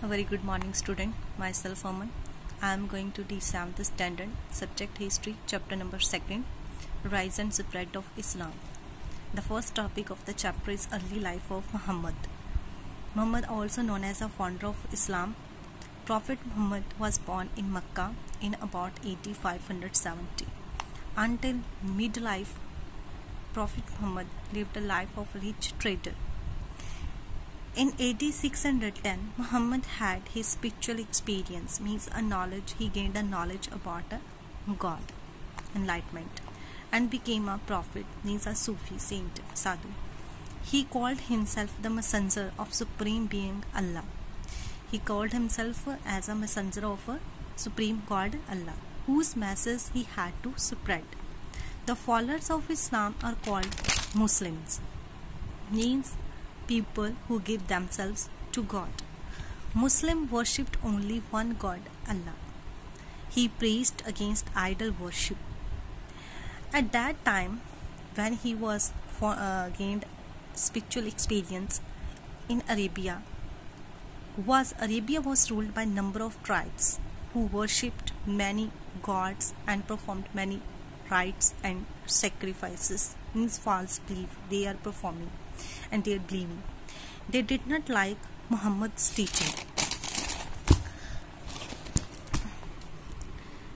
A very good morning, student. Myself Aman. I am going to teach 7th standard, subject history, chapter number 2, rise and spread of Islam. The first topic of the chapter is early life of Muhammad. Muhammad, also known as a founder of Islam. Prophet Muhammad was born in Mecca in about AD 570. Until midlife, Prophet Muhammad lived a life of rich trader. In AD 610, Muhammad had his spiritual experience, means he gained a knowledge about God, enlightenment, and became a prophet, means a Sufi saint, sadhu. He called himself the messenger of Supreme Being Allah. He called himself as a messenger of a Supreme God Allah, whose message he had to spread. The followers of Islam are called Muslims, means people who give themselves to God. Muslim worshipped only one God, Allah. He preached against idol worship. At that time, when he was gained spiritual experience in Arabia was ruled by a number of tribes who worshipped many gods and performed many rites and sacrifices, means false belief they are performing and they are believing. They did not like Muhammad's teaching.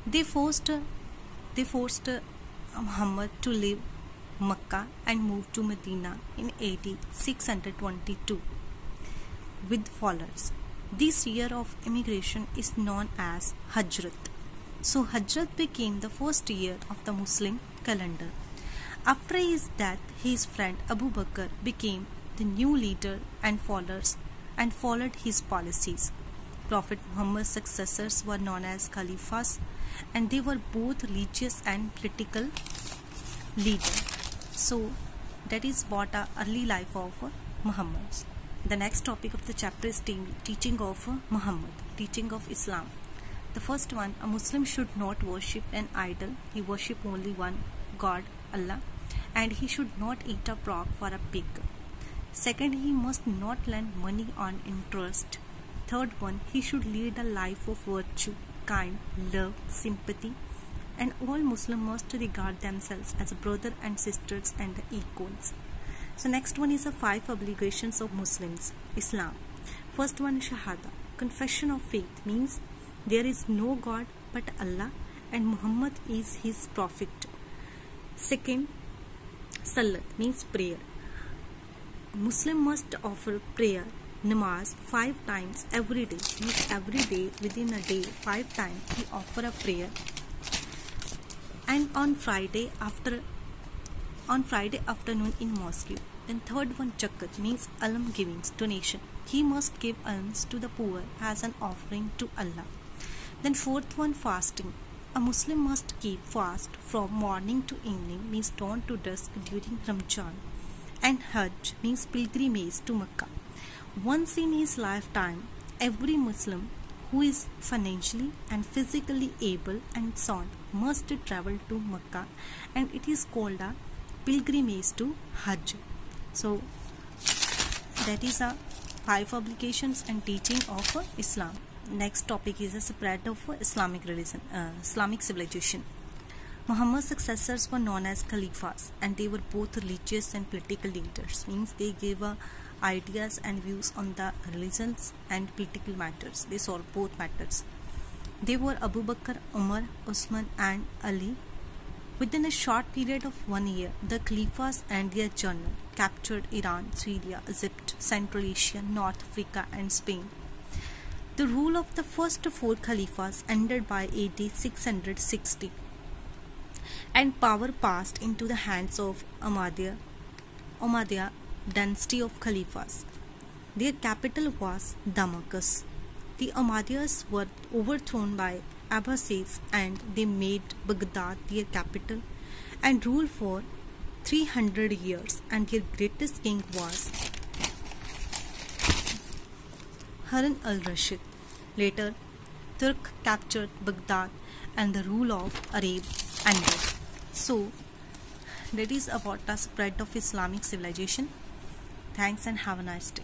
They forced Muhammad to leave Mecca and move to Medina in AD 622 with followers. This year of immigration is known as Hajrat. So Hajrat became the first year of the Muslim calendar. After his death, his friend Abu Bakr became the new leader and followed his policies. Prophet Muhammad's successors were known as Khalifas, and they were both religious and political leaders. So that is what our early life of Muhammad. The next topic of the chapter is teaching of Muhammad, teaching of Islam. The first one, a Muslim should not worship an idol. He worship only one God, Allah, and he should not eat a frog for a pig. Second, he must not lend money on interest. Third one, he should lead a life of virtue, kind, love, sympathy, and all Muslims must regard themselves as brother and sisters and equals. So next one is the 5 obligations of Muslims, Islam. First one, Shahada, confession of faith, means there is no God but Allah and Muhammad is his prophet. Second, Salat, means prayer. Muslim must offer prayer, namaz, 5 times every day. Means every day, within a day, 5 times he offer a prayer. And on Friday afternoon in mosque. Then third one, Zakat, means alms givings, donation. He must give alms to the poor as an offering to Allah. Then fourth one, fasting. A Muslim must keep fast from morning to evening, means dawn to dusk during Ramzan. And Hajj, means pilgrimage to Mecca. Once in his lifetime, every Muslim who is financially and physically able and sound must travel to Mecca, and it is called a pilgrimage to Hajj. So that is a 5 obligations and teaching of Islam. Next topic is the spread of Islamic religion, Islamic civilization. Muhammad's successors were known as Khalifas, and they were both religious and political leaders, means they gave ideas and views on the religions and political matters. They solved both matters. They were Abu Bakr, Umar, Usman and Ali. Within a short period of 1 year, the Khalifas and their general captured Iran, Syria, Egypt, Central Asia, North Africa and Spain. The rule of the first 4 Khalifas ended by AD 660, and power passed into the hands of Umayyad dynasty of Khalifas. Their capital was Damascus. The Umayyads were overthrown by Abbasids, and they made Baghdad their capital and ruled for 300 years, and their greatest king was Harun al-Rashid. Later, Turk captured Baghdad and the rule of Arab ended. So that is about the spread of Islamic civilization. Thanks and have a nice day.